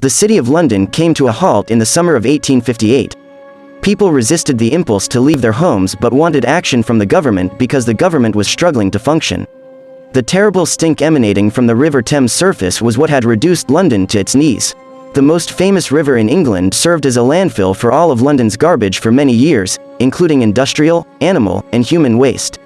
The City of London came to a halt in the summer of 1858. People resisted the impulse to leave their homes but wanted action from the government because the government was struggling to function. The terrible stink emanating from the River Thames surface was what had reduced London to its knees. The most famous river in England served as a landfill for all of London's garbage for many years, including industrial, animal, and human waste.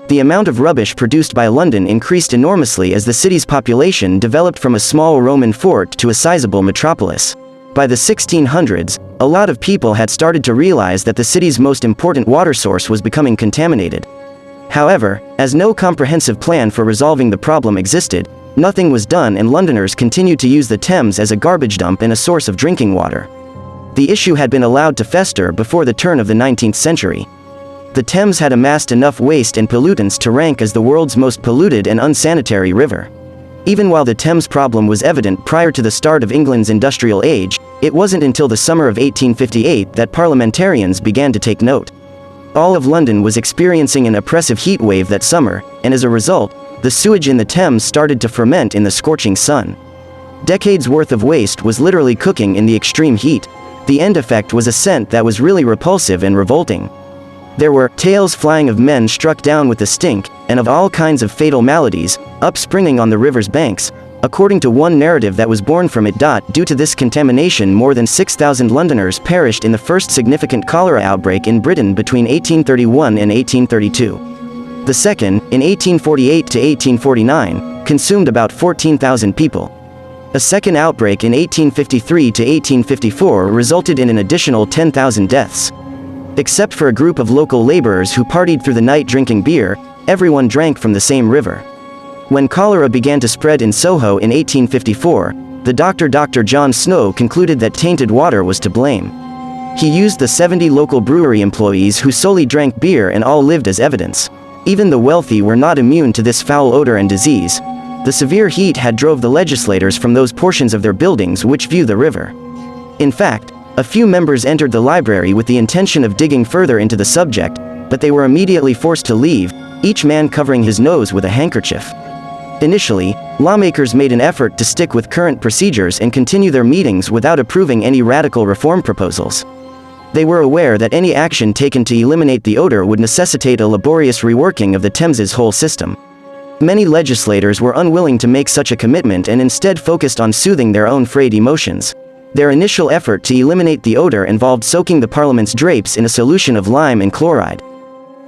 The amount of rubbish produced by London increased enormously as the city's population developed from a small Roman fort to a sizable metropolis. By the 1600s, a lot of people had started to realize that the city's most important water source was becoming contaminated. However, as no comprehensive plan for resolving the problem existed, nothing was done and Londoners continued to use the Thames as a garbage dump and a source of drinking water. The issue had been allowed to fester before the turn of the 19th century. The Thames had amassed enough waste and pollutants to rank as the world's most polluted and unsanitary river. Even while the Thames problem was evident prior to the start of England's industrial age, it wasn't until the summer of 1858 that parliamentarians began to take note. All of London was experiencing an oppressive heat wave that summer, and as a result, the sewage in the Thames started to ferment in the scorching sun. Decades worth of waste was literally cooking in the extreme heat. The end effect was a scent that was really repulsive and revolting. There were tales flying of men struck down with the stink, and of all kinds of fatal maladies, upspringing on the river's banks. According to one narrative that was born from it. Due to this contamination, more than 6,000 Londoners perished in the first significant cholera outbreak in Britain between 1831 and 1832. The second, in 1848 to 1849, consumed about 14,000 people. A second outbreak in 1853 to 1854 resulted in an additional 10,000 deaths. Except for a group of local laborers who partied through the night drinking beer, everyone drank from the same river. When cholera began to spread in Soho in 1854, the Dr. John Snow concluded that tainted water was to blame. He used the 70 local brewery employees who solely drank beer and all lived as evidence. Even the wealthy were not immune to this foul odor and disease. The severe heat had drove the legislators from those portions of their buildings which view the river. In fact, a few members entered the library with the intention of digging further into the subject, but they were immediately forced to leave, each man covering his nose with a handkerchief. Initially, lawmakers made an effort to stick with current procedures and continue their meetings without approving any radical reform proposals. They were aware that any action taken to eliminate the odor would necessitate a laborious reworking of the Thames's whole system. Many legislators were unwilling to make such a commitment and instead focused on soothing their own frayed emotions. Their initial effort to eliminate the odor involved soaking the Parliament's drapes in a solution of lime and chloride.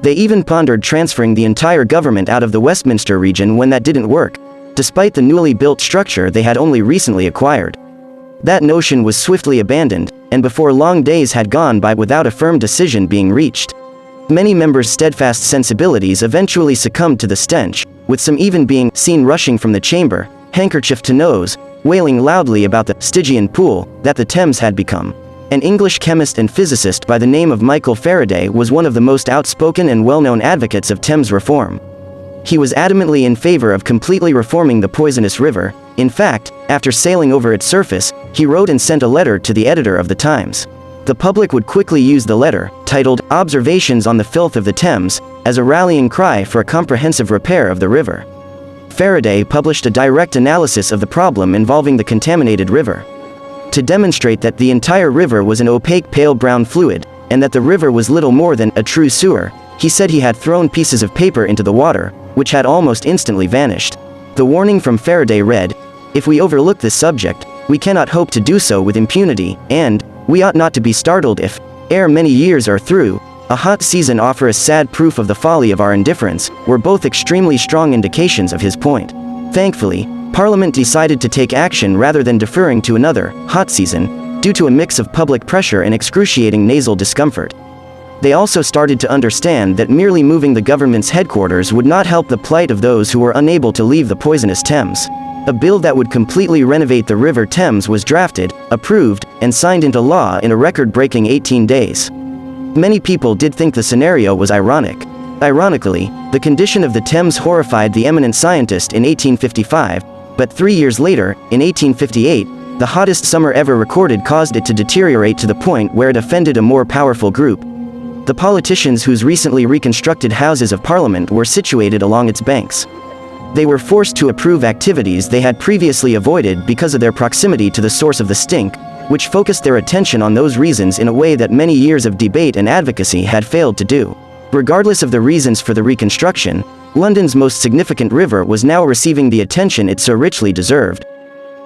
They even pondered transferring the entire government out of the Westminster region when that didn't work, despite the newly built structure they had only recently acquired. That notion was swiftly abandoned, and before long days had gone by without a firm decision being reached. Many members' steadfast sensibilities eventually succumbed to the stench, with some even being seen rushing from the chamber, handkerchief to nose, wailing loudly about the Stygian pool that the Thames had become. An English chemist and physicist by the name of Michael Faraday was one of the most outspoken and well-known advocates of Thames reform. He was adamantly in favor of completely reforming the poisonous river. In fact, after sailing over its surface, he wrote and sent a letter to the editor of the Times. The public would quickly use the letter, titled "Observations on the Filth of the Thames," as a rallying cry for a comprehensive repair of the river. Faraday published a direct analysis of the problem involving the contaminated river. To demonstrate that the entire river was an opaque pale brown fluid, and that the river was little more than a true sewer, he said he had thrown pieces of paper into the water, which had almost instantly vanished. The warning from Faraday read, "If we overlook this subject, we cannot hope to do so with impunity, and we ought not to be startled if, ere many years are through, a hot season offer as sad proof of the folly of our indifference," were both extremely strong indications of his point. Thankfully, Parliament decided to take action rather than deferring to another hot season, due to a mix of public pressure and excruciating nasal discomfort. They also started to understand that merely moving the government's headquarters would not help the plight of those who were unable to leave the poisonous Thames. A bill that would completely renovate the River Thames was drafted, approved, and signed into law in a record-breaking 18 days. Many people did think the scenario was ironic. Ironically, the condition of the Thames horrified the eminent scientist in 1855, but 3 years later, in 1858, the hottest summer ever recorded caused it to deteriorate to the point where it offended a more powerful group. The politicians whose recently reconstructed Houses of Parliament were situated along its banks. They were forced to approve activities they had previously avoided because of their proximity to the source of the stink, which focused their attention on those reasons in a way that many years of debate and advocacy had failed to do. Regardless of the reasons for the reconstruction, London's most significant river was now receiving the attention it so richly deserved.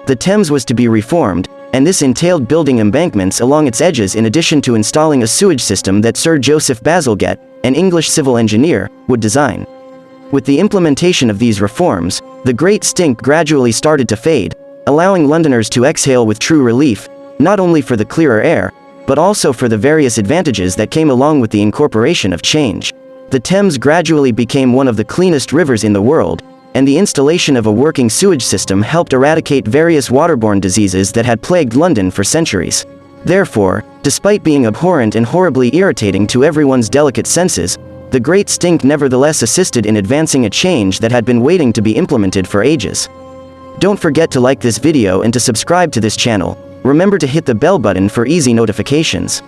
The Thames was to be reformed, and this entailed building embankments along its edges in addition to installing a sewage system that Sir Joseph Bazalgette, an English civil engineer, would design. With the implementation of these reforms, the Great Stink gradually started to fade, allowing Londoners to exhale with true relief, not only for the clearer air, but also for the various advantages that came along with the incorporation of change. The Thames gradually became one of the cleanest rivers in the world, and the installation of a working sewage system helped eradicate various waterborne diseases that had plagued London for centuries. Therefore, despite being abhorrent and horribly irritating to everyone's delicate senses, the Great Stink nevertheless assisted in advancing a change that had been waiting to be implemented for ages. Don't forget to like this video and to subscribe to this channel. Remember to hit the bell button for easy notifications.